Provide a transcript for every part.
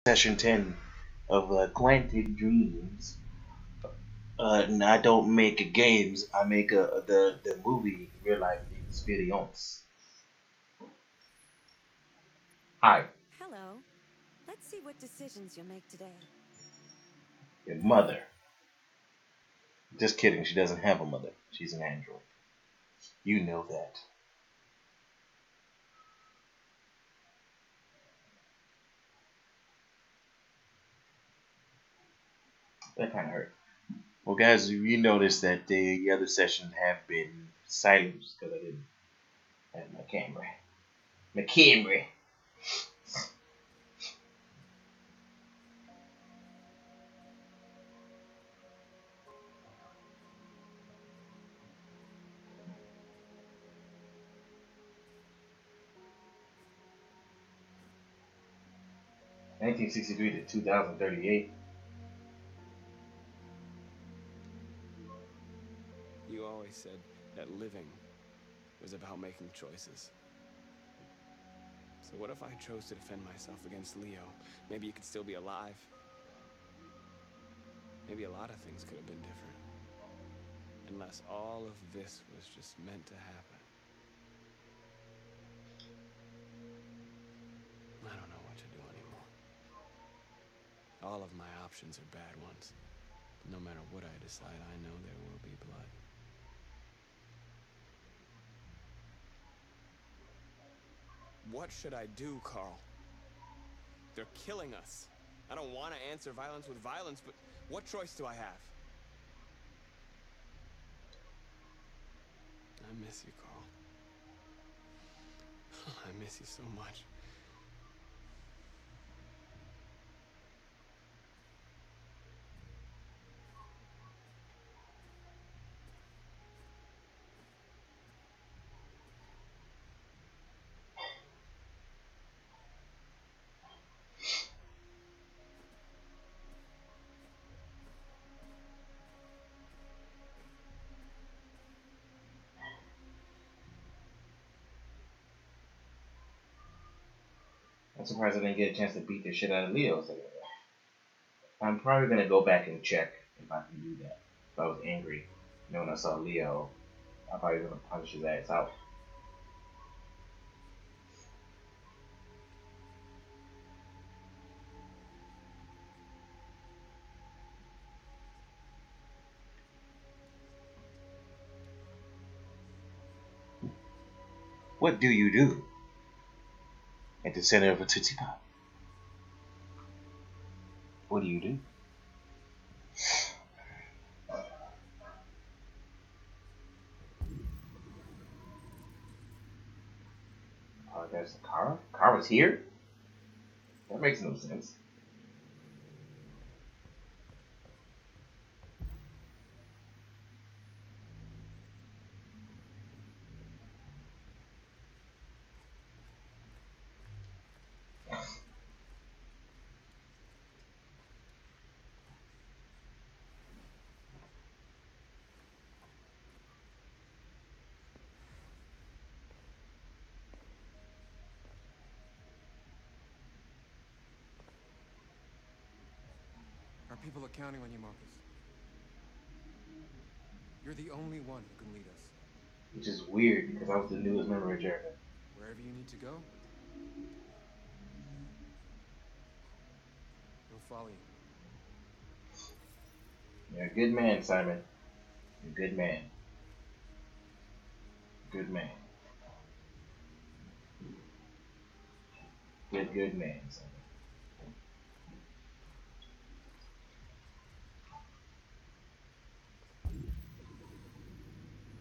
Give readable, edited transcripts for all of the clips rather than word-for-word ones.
session 10 of Quantic Dreams. And I don't make games, I make the movie real life experience. Hi, Hello. Let's see what decisions you'll make today. your mother. Just kidding, she doesn't have a mother. She's an android. You know that. That kind of hurt. Well, guys, you noticed that the other sessions have been silenced because I didn't have my camera. My camera. 1963 to 2038. You always said that living was about making choices. So what if I chose to defend myself against Leo? Maybe you could still be alive. Maybe a lot of things could have been different. Unless all of this was just meant to happen. I don't know what to do anymore. All of my options are bad ones. No matter what I decide, I know there will be blood. What should I do, Carl? They're killing us. I don't want to answer violence with violence, but what choice do I have? I miss you, Carl. I miss you so much. I'm surprised I didn't get a chance to beat the shit out of Leo. So I'm probably gonna go back and check if I can do that. If I was angry, when I saw Leo, I'm probably gonna punch his ass out. What do you do at the center of a Tootsie Pop? What do you do? Oh, there's Kara? Kara's here? That makes no sense. Our people are counting on you, Marcus. You're the only one who can lead us. Which is weird because I was the newest member of Jericho. Wherever you need to go, we'll follow you. You're a good man, Simon. You're a good man. Good man. Good man, Simon.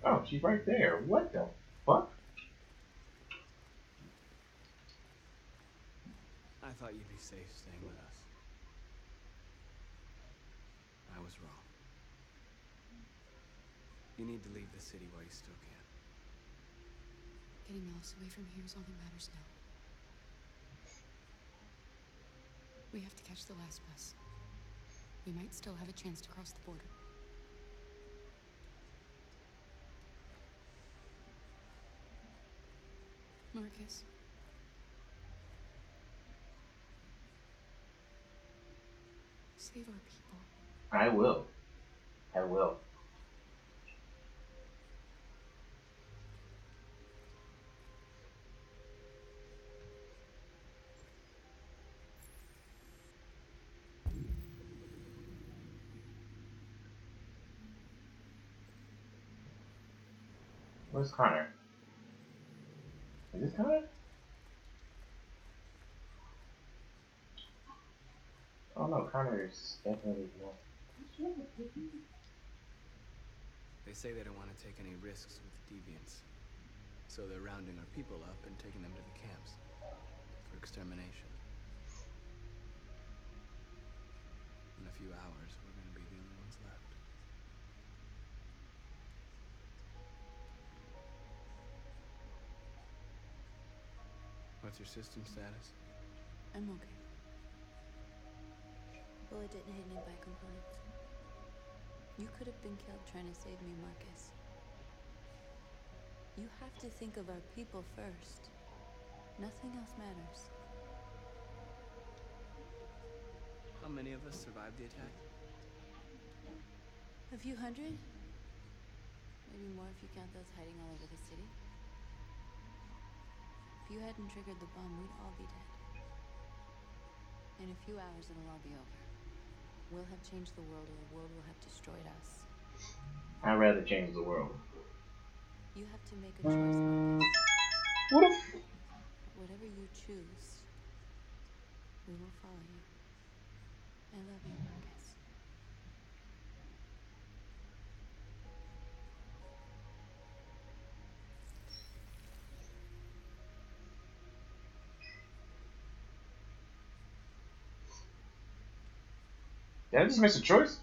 Oh, she's right there. What the fuck? I thought you'd be safe staying with us. I was wrong. You need to leave the city while you still can. Getting Alice away from here is all that matters now. We have to catch the last bus. We might still have a chance to cross the border. Marcus. Save our people. I will. I will. Where's Connor? Is this Connor? Oh no, Connor is definitely more. They say they don't want to take any risks with deviants. So they're rounding our people up and taking them to the camps for extermination. In a few hours, we're going to be the only ones left. What's your system status? I'm okay. Bullet didn't hit any bike components. You could have been killed trying to save me, Marcus. You have to think of our people first. Nothing else matters. How many of us survived the attack? A few hundred? Maybe more if you count those hiding all over the city. If you hadn't triggered the bomb, we'd all be dead. In a few hours, it'll all be over. We'll have changed the world, or the world will have destroyed us. I'd rather change the world. You have to make a choice, Marcus. What if? Whatever you choose, we will follow you. I love you, Marcus. Did I just miss a choice?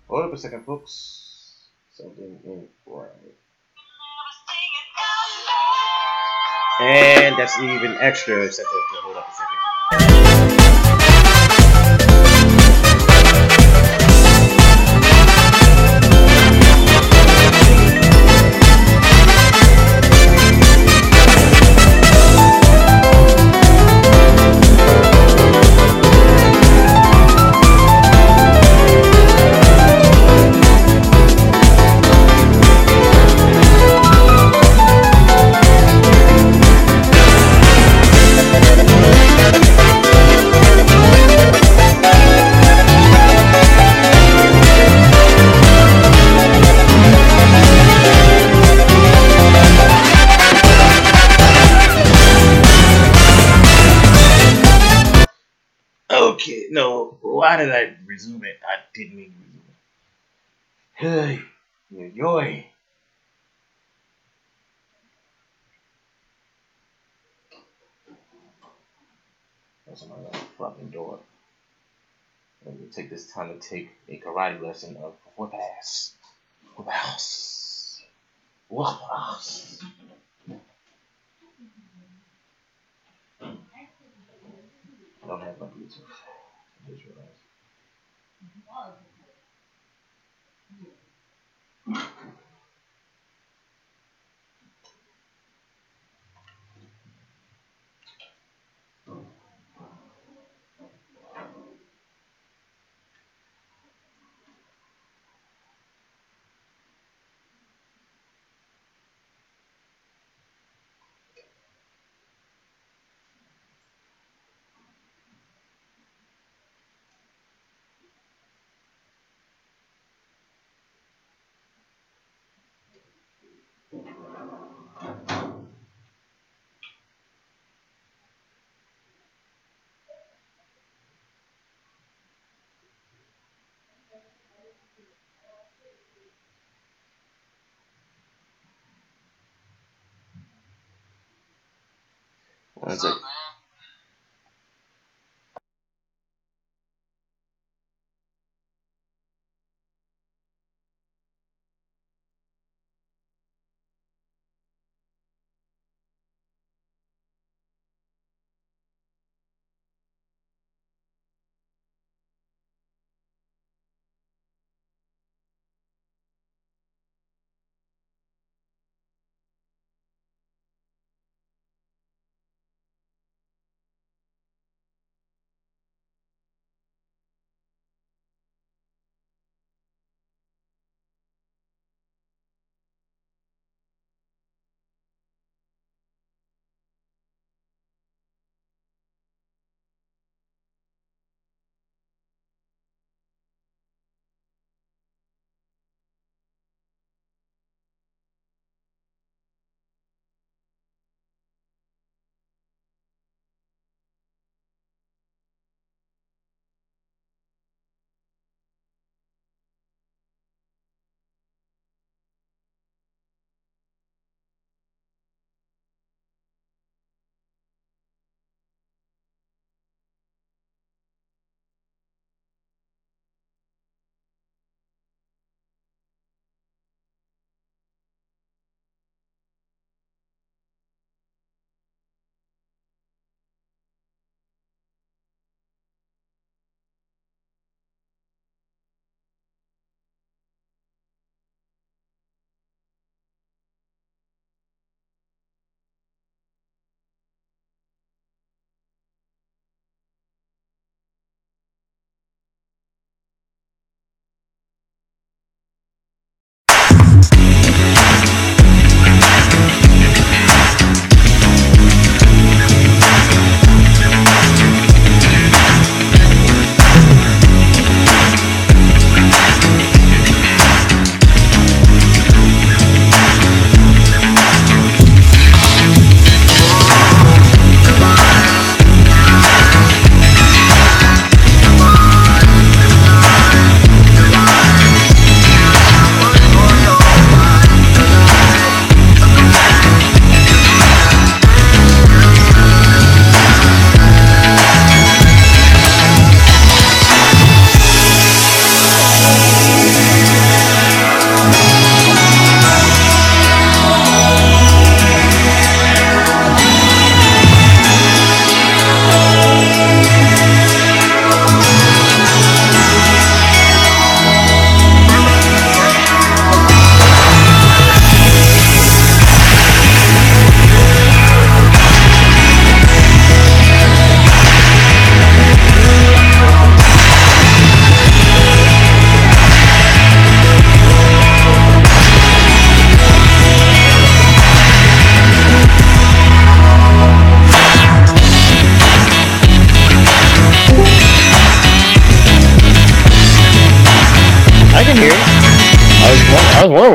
Hold up a second, folks. Something ain't right. And that's even extra incentive to hold up a second. Okay, no. Why did I resume it? I didn't mean to resume it. Hey, yoy. That's my fucking door. Let me take this time to take a karate lesson of whip ass. Whip ass. Whip ass. I don't have my Bluetooth. I just realized. One second.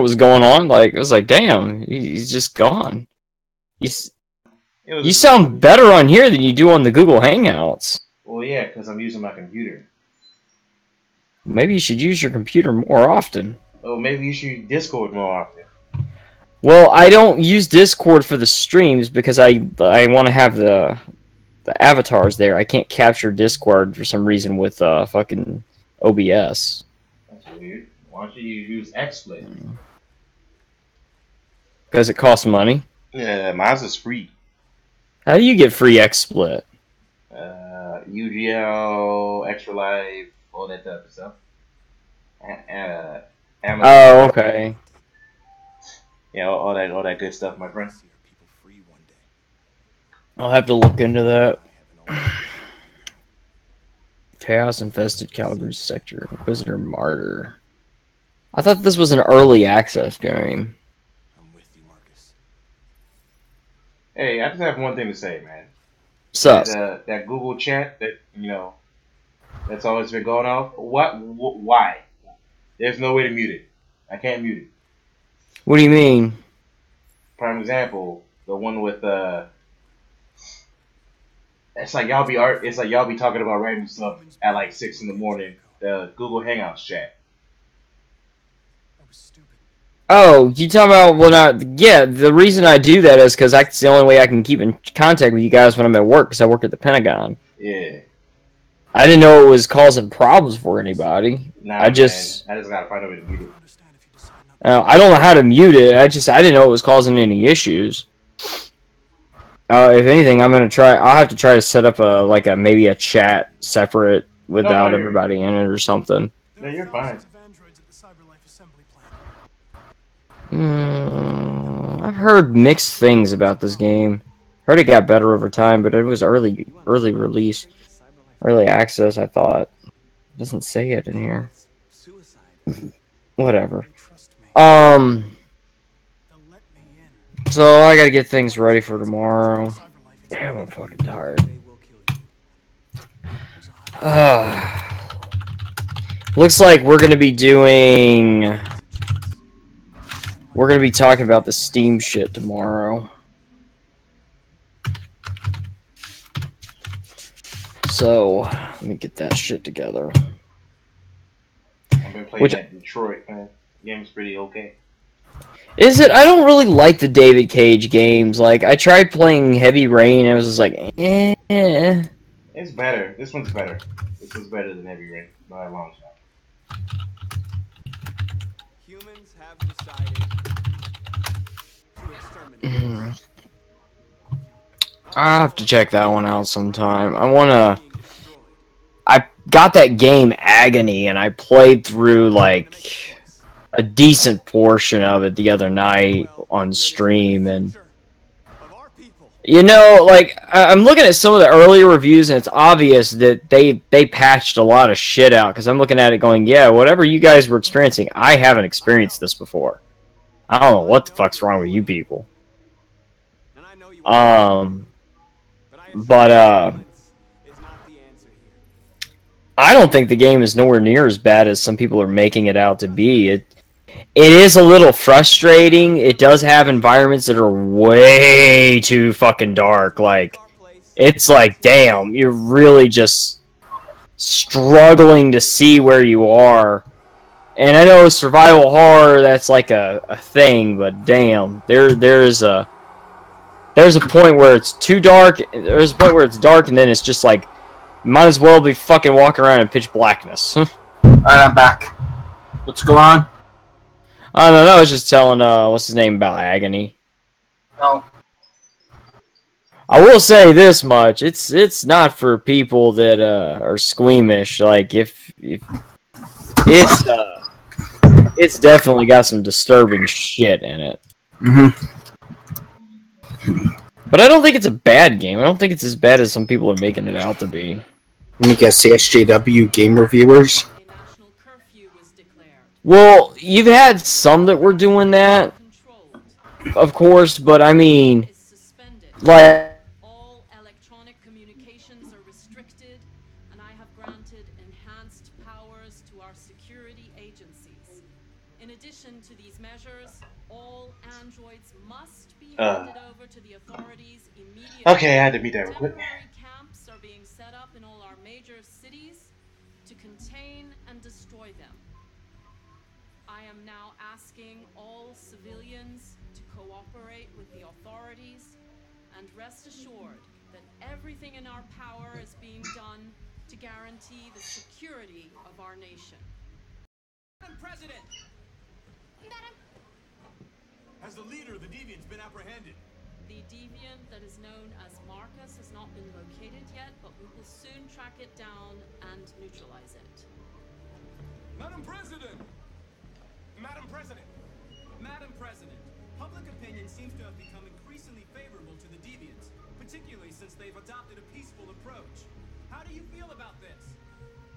was going on. Like, it was like, damn, he's just gone. You sound better on here than you do on the Google Hangouts. Well, yeah, because I'm using my computer. Maybe you should use your computer more often. Oh, maybe you should use Discord more often. Well, I don't use Discord for the streams because I want to have the avatars there. I can't capture Discord for some reason with fucking OBS. That's weird. Why don't you use XSplit? Because it costs money. Yeah, mine's is free. How do you get free XSplit? UGL, Extra Life, all that type of stuff. Amazon. Oh, okay. Yeah, all that good stuff, my friend. I'll have to look into that. Chaos infested Calgary sector. Inquisitor Martyr. I thought this was an early access game. I'm with you, Marcus. Hey, I just have one thing to say, man. Sus. That Google chat that that's always been going off. Why? There's no way to mute it. I can't mute it. What do you mean? Prime example, the one with it's like y'all be talking about random stuff at like 6 in the morning. The Google Hangouts chat. That was stupid. Oh, you talking about yeah, the reason I do that is because that's the only way I can keep in contact with you guys when I'm at work, because I work at the Pentagon. Yeah. I didn't know it was causing problems for anybody. Nah, I just gotta find a way to mute it. I don't know how to mute it. I didn't know it was causing any issues. If anything, I'll have to try to set up maybe a chat separate without everybody in it or something. No, you're fine. I've heard mixed things about this game. Heard it got better over time, but it was early release, early access. I thought it doesn't say it in here. Whatever. So I gotta get things ready for tomorrow. Damn, I'm fucking tired. Looks like we're gonna be talking about the Steam shit tomorrow. So let me get that shit together. I've been playing that Detroit, man. The game's pretty okay. Is it? I don't really like the David Cage games. Like, I tried playing Heavy Rain, and it was just like, eh. It's better. This one's better. This one's better than Heavy Rain by a long shot. Humans have decided to exterminate. I'll have to check that one out sometime. I got that game Agony, and I played through, like, a decent portion of it the other night on stream, and I'm looking at some of the earlier reviews, and it's obvious that they patched a lot of shit out, because I'm looking at it going, yeah, whatever you guys were experiencing, I haven't experienced this before. I don't know what the fuck's wrong with you people. I don't think the game is nowhere near as bad as some people are making it out to be. It is a little frustrating. It does have environments that are way too fucking dark. Like, it's like, damn, you're really just struggling to see where you are. And I know survival horror, that's like a thing, but damn, there's a point where it's too dark. There's a point where it's dark, and then it's just like, might as well be fucking walking around in pitch blackness. Alright, I'm back. What's going on? I don't know, I was just telling, what's his name about Agony. No. I will say this much, it's not for people that, are squeamish. Like, if it's definitely got some disturbing shit in it. But I don't think it's a bad game. I don't think it's as bad as some people are making it out to be. Let me guess, CSJW game reviewers? Well, you've had some that were doing that, of course, but I mean, like, All electronic communications are restricted, and I have granted enhanced powers to our security agencies. In addition to these measures, being handed over to the authorities immediately. Okay, I had to beat that real quick. Temporary camps are being set up in all our major cities to contain and destroy them. I am now asking all civilians to cooperate with the authorities and rest assured that everything in our power is being done to guarantee the security of our nation. Madam President! Madam! Has the leader of the Deviants been apprehended? The deviant that is known as Marcus has not been located yet, but we will soon track it down and neutralize it. Madam President! Madam President! Madam President, public opinion seems to have become increasingly favorable to the Deviants, particularly since they've adopted a peaceful approach. How do you feel about this?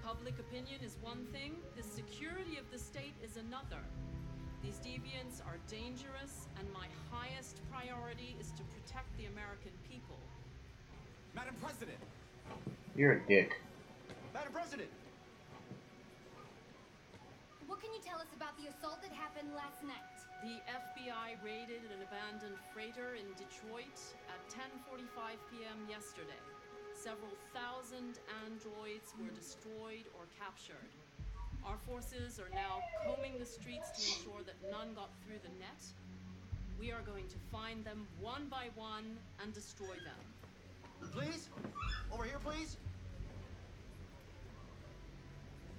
Public opinion is one thing, the security of the state is another. These deviants are dangerous, and my highest priority is to protect the American people. Madam President! You're a dick. Madam President! What can you tell us about the assault that happened last night? The FBI raided an abandoned freighter in Detroit at 10:45 p.m. yesterday. Several thousand androids were destroyed or captured. Our forces are now combing the streets to ensure that none got through the net. We are going to find them one by one and destroy them. Please? Over here, please?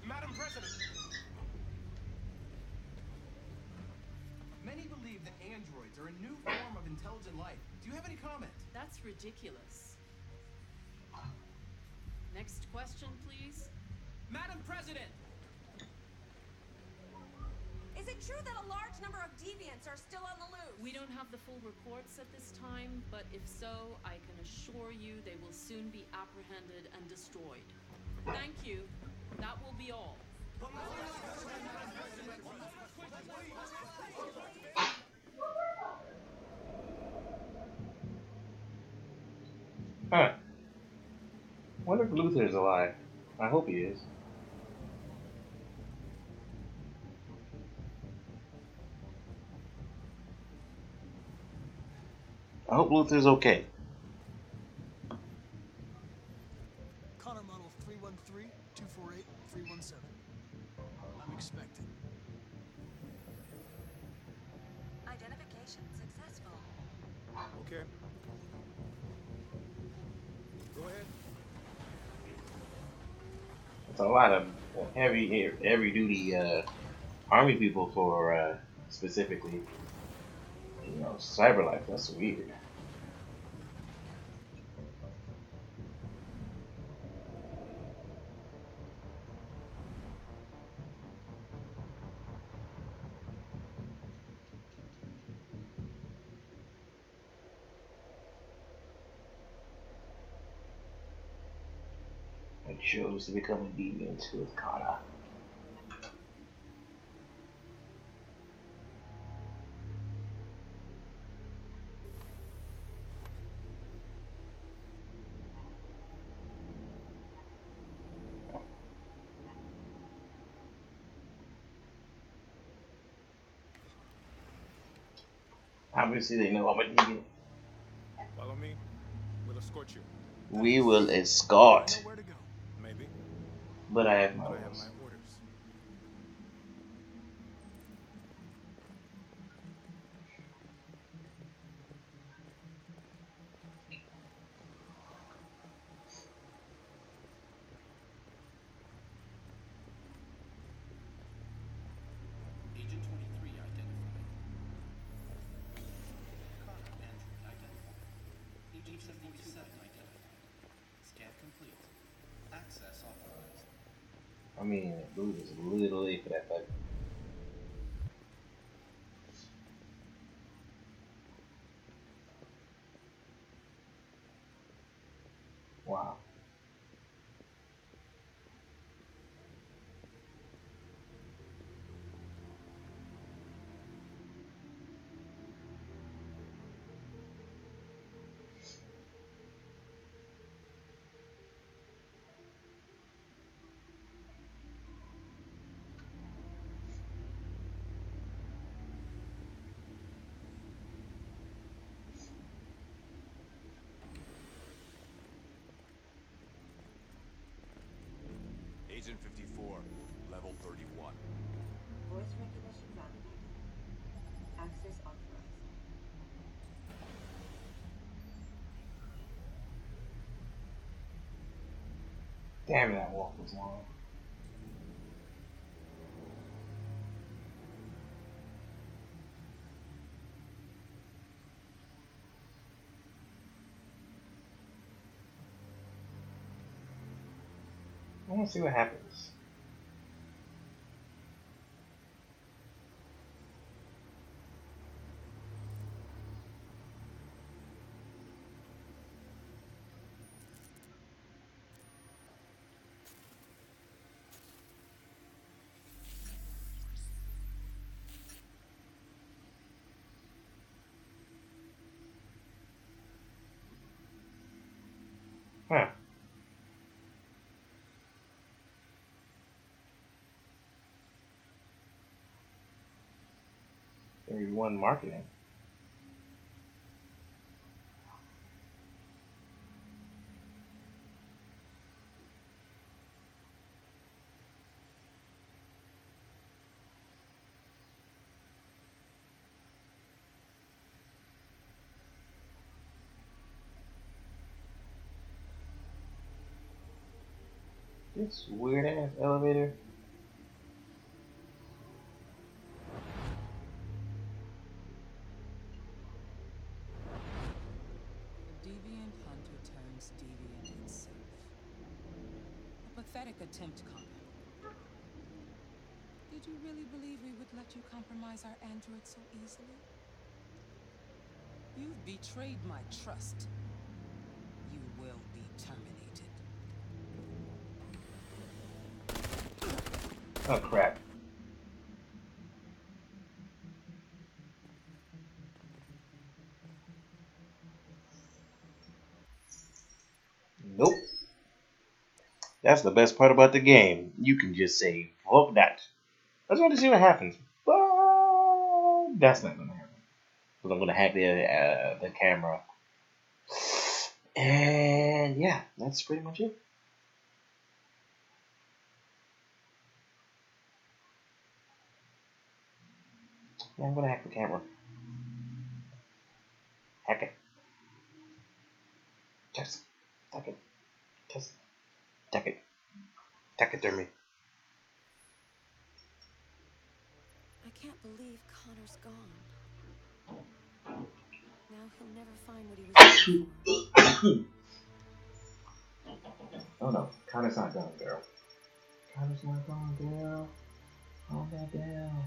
Madam President! Many believe that androids are a new form of intelligent life. Do you have any comment? That's ridiculous. Next question, please. Madam President! Is it true that a large number of deviants are still on the loose? We don't have the full reports at this time, but if so, I can assure you they will soon be apprehended and destroyed. Thank you. That will be all. Huh. Wonder if Luther is alive. I hope he is. I hope Luther's okay. Connor model 313-248-317. I'm expected. Identification successful. Okay. Go ahead. It's a lot of heavy duty army people for specifically, Cyberlife. That's weird. I chose to become a deviant with Kana. Obviously, they know I'm a deviant. Follow me. We'll escort you. We will I escort, know where to go. Maybe. but I have my But I have orders. my orders. Agent 23 identified. Connor Andrew identified. Agent 77 identified. Scan complete. Access authorized. I mean, dude is a little late for that, but wow. Division 54, level 31. Voice recognition validated. Access authorized. Damn, that walk was long. I want to see what happens. Huh. Everyone marketing. This weird ass elevator. Deviant hunter turns deviant itself. A pathetic attempt, Connor. Did you really believe we would let you compromise our android so easily? You've betrayed my trust. You will be terminated. Oh crap. Nope. That's the best part about the game. You can just say, fuck that. I just want to see what happens. But that's not going to happen. Because I'm going to hack the camera. And yeah, that's pretty much it. Yeah, I'm going to hack the camera. Hack it. Just tuck it. Just tuck it. Tuck it to me. I can't believe Connor's gone. Now he'll never find what he was looking for. Oh no, Connor's not gone, girl. Connor's not gone, girl. Calm that down.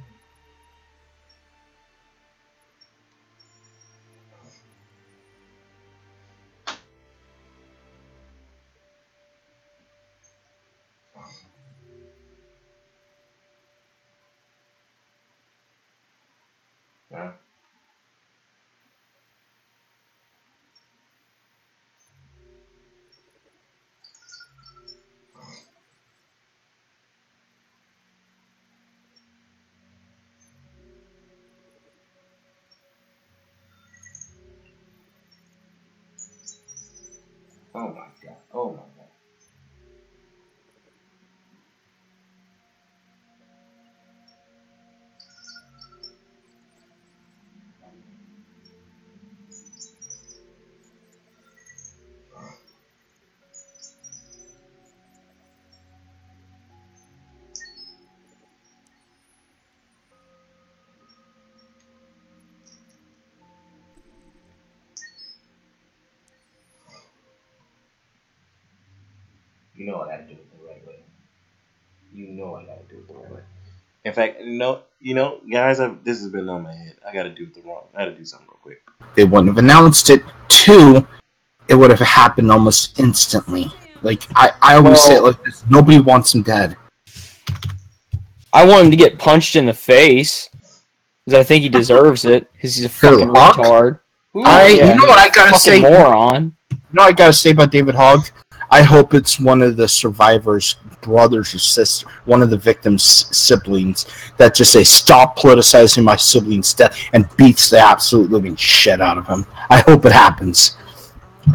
Yeah. Oh my god. Oh my god. You know I gotta do it the right way. You know I gotta do it the right way. In fact, guys, this has been on my head. I gotta do it the wrong. I gotta do something real quick. They wouldn't have announced it. 2, it would have happened almost instantly. Like, I always say it like this, nobody wants him dead. I want him to get punched in the face. Because I think he deserves it. Because he's a fucking retard. You know what I gotta say? Moron. You know what I gotta say about David Hogg? I hope it's one of the survivors' brothers or sisters, one of the victims' siblings, that just say, stop politicizing my sibling's death, and beats the absolute living shit out of him. I hope it happens.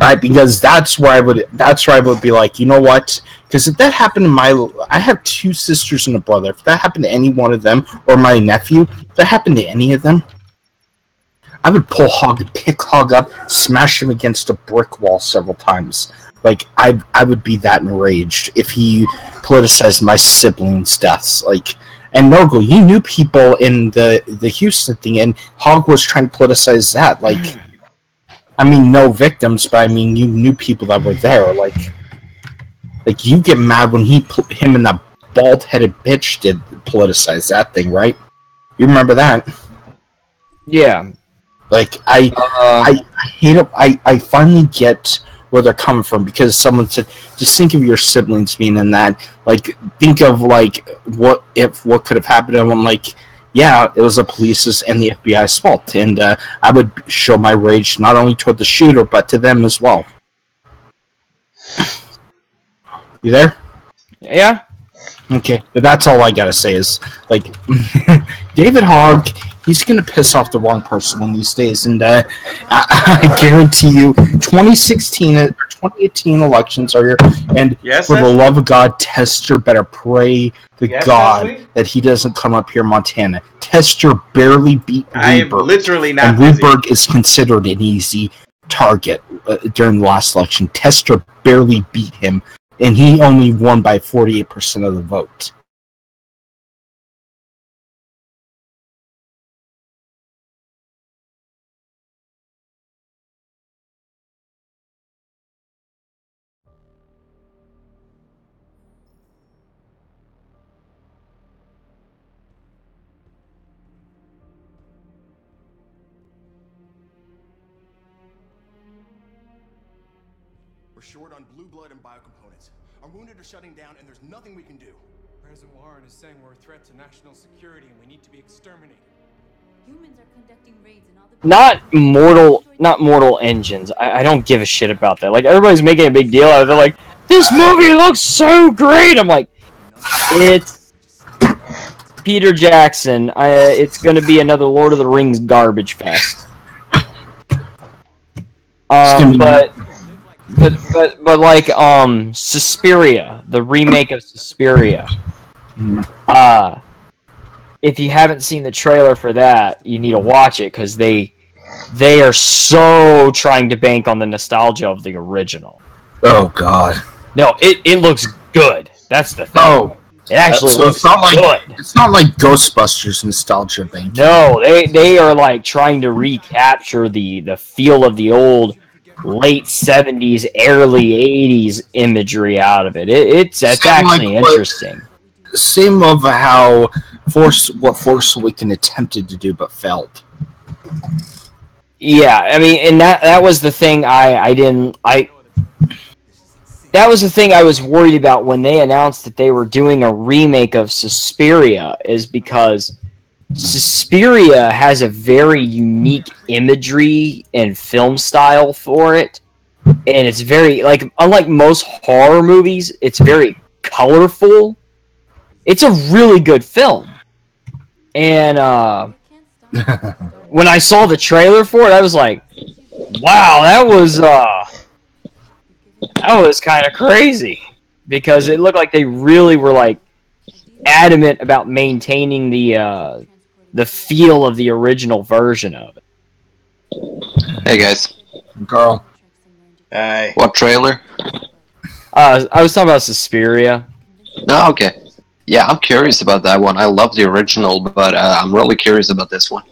Right, because that's where I would be like, you know what? Because if that happened to I have 2 sisters and a brother. If that happened to any one of them, or my nephew, if that happened to any of them, I would pull Hog and pick Hog up, smash him against a brick wall several times. Like, I would be that enraged if he politicized my siblings' deaths. Like, and Norgal, you knew people in the Houston thing, and Hog was trying to politicize that. Like, I mean, no victims, but I mean, you knew people that were there. Like you get mad when him and that bald-headed bitch did politicize that thing, right? You remember that? Yeah. Like, I hate it. I finally get where they're coming from, because someone said, just think of your siblings being in that. Like, think of, like, what could have happened. And I'm like, yeah, it was the police's and the FBI's fault. And I would show my rage not only toward the shooter, but to them as well. You there? Yeah. Okay, but that's all I gotta say is, like, David Hogg, he's gonna piss off the wrong person one of these days, and I guarantee you, 2016 or 2018 elections are here, and Yes, for the Leslie? love of God, Tester better pray to Yes, God Leslie? that he doesn't come up here in Montana. Tester barely beat I am Rieberg, literally not and busy. Rieberg is considered an easy target during the last election. Tester barely beat him, and he only won by 48% of the vote. We're short on blue blood and biocomponents. Our wounded are shutting down, and there's nothing we can do. President Warren is saying we're a threat to national security and we need to be exterminated. Humans are conducting raids in other Not Mortal Engines. I don't give a shit about that. Like, everybody's making a big deal out of it. They're like, this movie looks so great! I'm like, it's Peter Jackson. It's gonna be another Lord of the Rings garbage fest. But like, Suspiria, the remake of Suspiria. If you haven't seen the trailer for that, you need to watch it, because they are so trying to bank on the nostalgia of the original. Oh God! No, it looks good. That's the thing. Oh, it actually so looks it's not like good. It's not like Ghostbusters nostalgia bank. No, they are like trying to recapture the feel of the old late 70s, early 80s imagery out of it. It's actually interesting. Same of how Force Awakens attempted to do but failed. Yeah, I mean, and that was the thing that was the thing I was worried about when they announced that they were doing a remake of Suspiria, is because Suspiria has a very unique imagery and film style for it, and it's very, like, unlike most horror movies, it's very colorful. It's a really good film. And when I saw the trailer for it, I was like, wow, that was kind of crazy, because it looked like they really were, like, adamant about maintaining the feel of the original version of it. Hey guys. Carl. Hey. What trailer? I was talking about Suspiria. No, okay. Yeah, I'm curious about that one. I love the original, but I'm really curious about this one.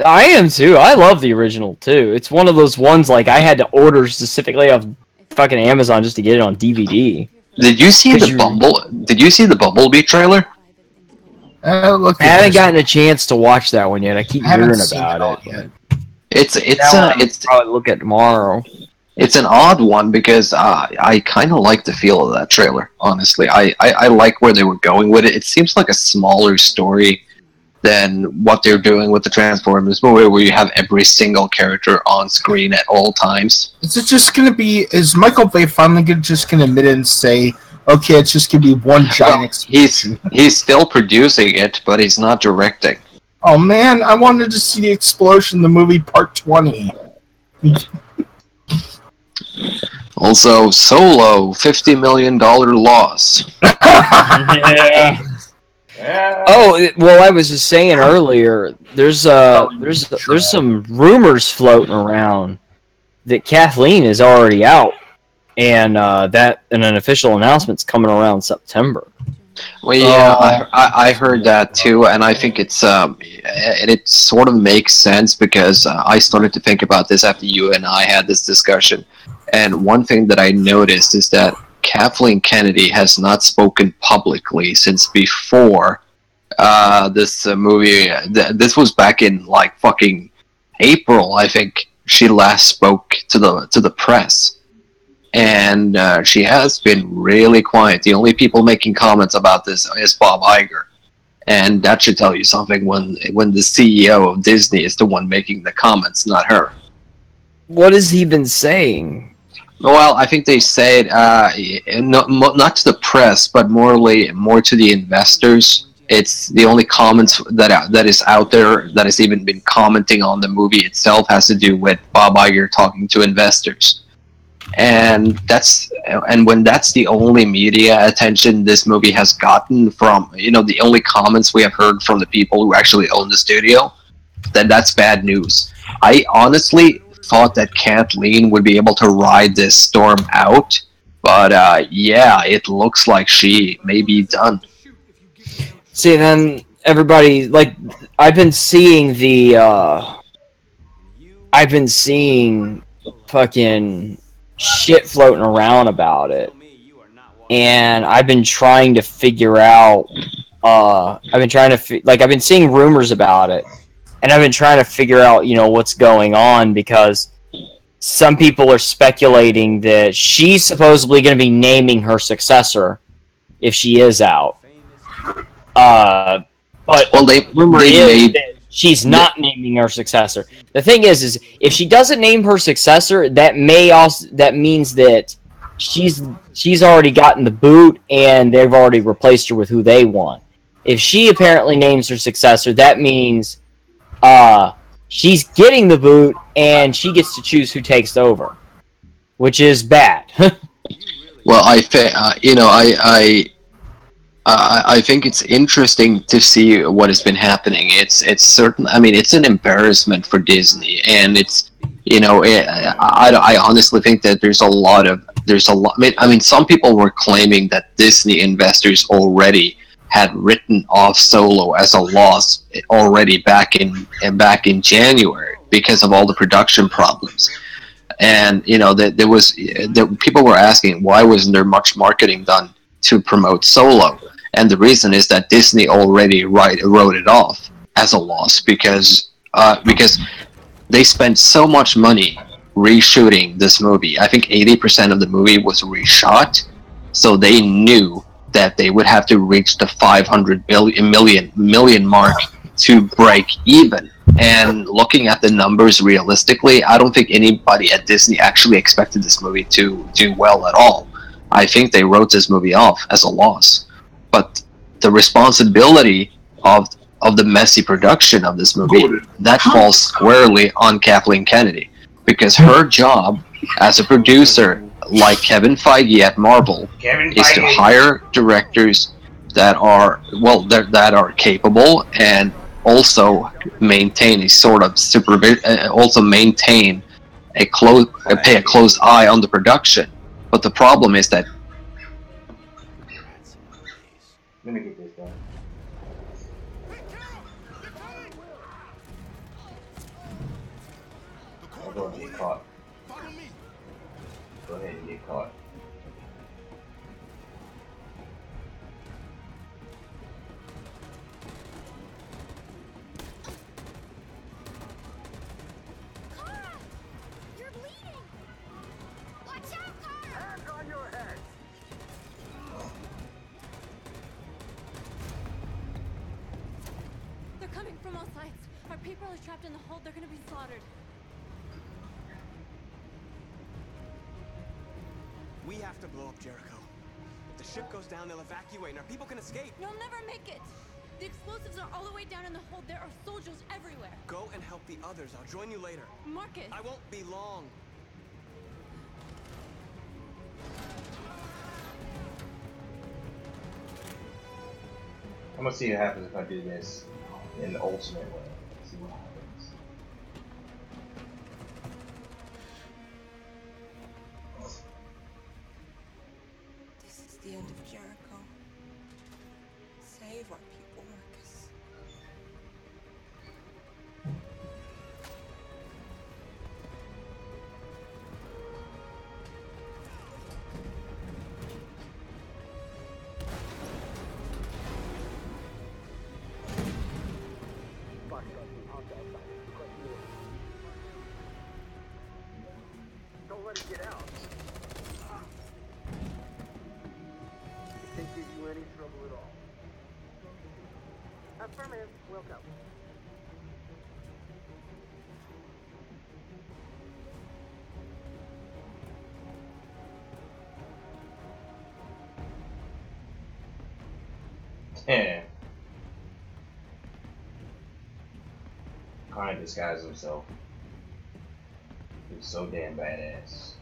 I am too. I love the original too. It's one of those ones, like, I had to order specifically off fucking Amazon just to get it on DVD. Did you see the Bumblebee trailer? I haven't gotten a chance to watch that one yet. I keep hearing about it. It's probably look at tomorrow. It's an odd one, because I kind of like the feel of that trailer, honestly. I like where they were going with it. It seems like a smaller story than what they're doing with the Transformers movie, where you have every single character on screen at all times. Is it just going to be... Is Michael Bay finally just going to admit it and say, okay, it's just going to be one giant explosion? He's still producing it, but he's not directing. Oh man, I wanted to see the explosion in the movie Part 20. Also, Solo, $50 million loss. Yeah. Oh well, I was just saying earlier. There's some rumors floating around that Kathleen is already out, and an official announcement's coming around September. Well, yeah, I heard that too, and I think it sort of makes sense because I started to think about this after you and I had this discussion, and one thing that I noticed is that Kathleen Kennedy has not spoken publicly since before this movie. This was back in like fucking April, I think. She last spoke to the press. And she has been really quiet. The only people making comments about this is Bob Iger, and that should tell you something when the CEO of Disney is the one making the comments, not her. What has he been saying? Well, I think they said not to the press, but more to the investors. It's the only comments that is out there that has even been commenting on the movie itself has to do with Bob Iger talking to investors. And when that's the only media attention this movie has gotten from, the only comments we have heard from the people who actually own the studio, then that's bad news. I honestly thought that Kathleen would be able to ride this storm out, but yeah, it looks like she may be done. See, then everybody, like, I've been seeing fucking shit floating around about it, and I've been trying to figure out I've been seeing rumors about it, and I've been trying to figure out what's going on, because some people are speculating that she's supposedly going to be naming her successor if she is out, but rumor is that she's not naming her successor. The thing is if she doesn't name her successor, that means that she's already gotten the boot and they've already replaced her with who they want. If she apparently names her successor, that means she's getting the boot and she gets to choose who takes over, which is bad. Well, I think it's interesting to see what has been happening. It's certain. I mean, it's an embarrassment for Disney, and it's I honestly think that there's a lot. I mean, some people were claiming that Disney investors already had written off Solo as a loss already back in January because of all the production problems. And people were asking why wasn't there much marketing done to promote Solo. And the reason is that Disney already wrote it off as a loss because they spent so much money reshooting this movie. I think 80% of the movie was reshot, so they knew that they would have to reach the 500 million mark to break even. And looking at the numbers realistically, I don't think anybody at Disney actually expected this movie to do well at all. I think they wrote this movie off as a loss. But the responsibility of the messy production of this movie, that falls squarely on Kathleen Kennedy. Because her job as a producer, like Kevin Feige at Marvel, is to hire directors that are capable and also maintain a sort of pay a close eye on the production. But the problem is that let me get this done. I'll go and get caught. Go ahead and get caught. You're bleeding! Watch out, Connor! Hands on your head! They're coming from all sides. Our people are trapped in the hold. They're gonna be slaughtered. We have to blow up Jericho. If the ship goes down, they'll evacuate and our people can escape. You'll never make it. The explosives are all the way down in the hold. There are soldiers everywhere. Go and help the others. I'll join you later. Marcus. I won't be long. I'm gonna see what happens if I do this in the ultimate way. See what happens. This is the end of Jericho. Save our people, Marcus. Don't let it get out. It can't give you any trouble at all. Affirmative. We'll go. Yeah. Kind of disguised himself. He's so damn badass.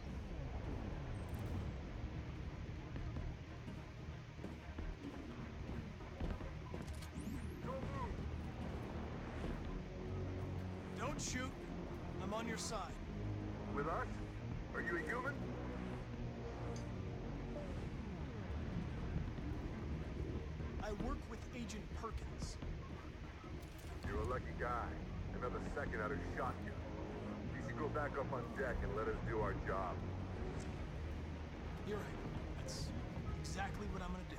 Don't shoot. I'm on your side. With us? Are you a human? I work with Agent Perkins. You're a lucky guy. Another second I'd have shot you. You should go back up on deck and let us do our job. You're right. That's exactly what I'm gonna do.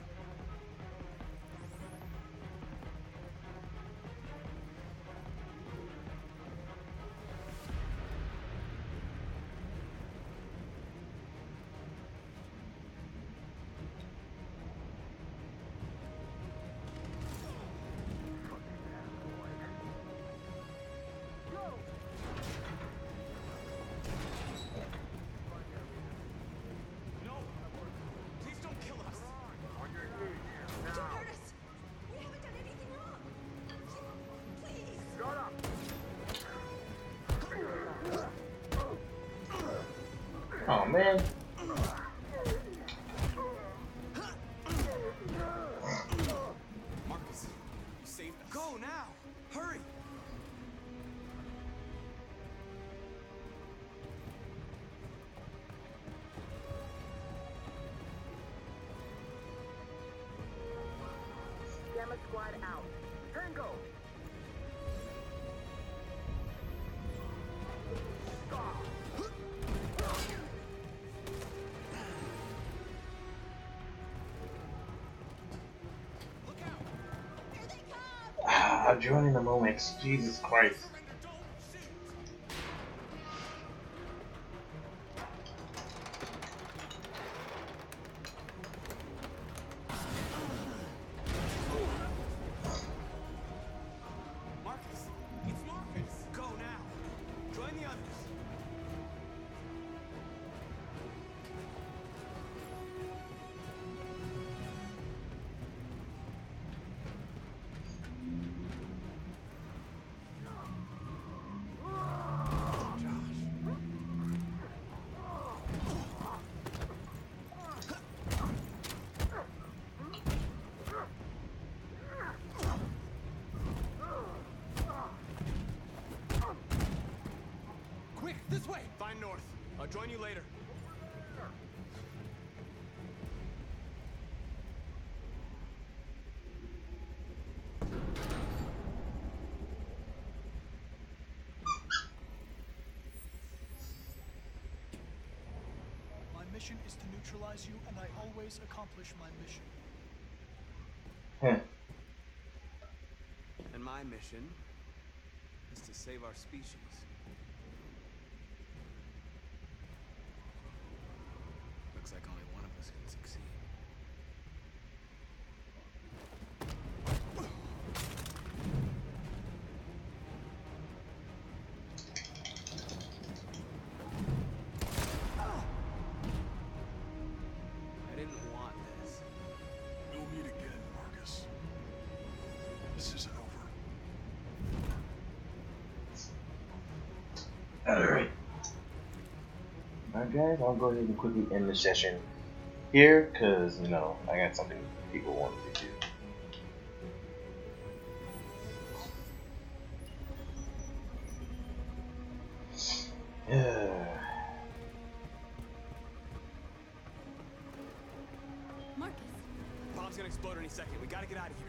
No! Please don't kill us! On your knees now. Curtis! We haven't done anything wrong! Please! Shut up! Oh man. Marcus, you saved us. Go now! Hurry! Gamma squad out. Tango! Stop! I'm joining the moments. Jesus Christ. Marcus! It's Marcus! Go now! Join the others! Quick, this way! Find North. I'll join you later. My mission is to neutralize you, and I always accomplish my mission. And my mission is to save our species. Looks like only one of us can succeed. I didn't want this. We'll meet again, Marcus. This isn't over. Alright. Alright guys, I'll go ahead and quickly end the session here, because, you know, I got something people want me to do. Marcus. Bomb's gonna explode any second. We gotta get out of here.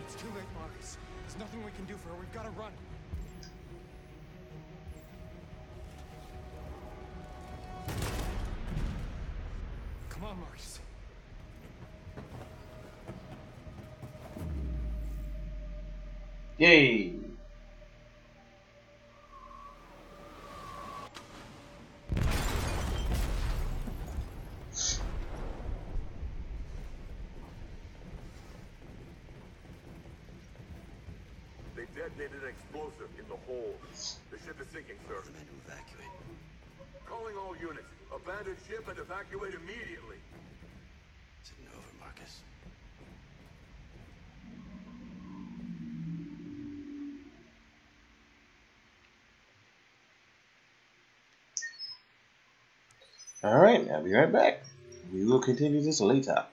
It's too late, Marcus. There's nothing we can do for her. We've gotta run. Come on, Marcus. Yay! They detonated an explosive in the hold. The ship is sinking, sir. The men to evacuate. Calling all units. Abandon ship and evacuate immediately. Is it over, Marcus? Alright, I'll be right back. We will continue this later.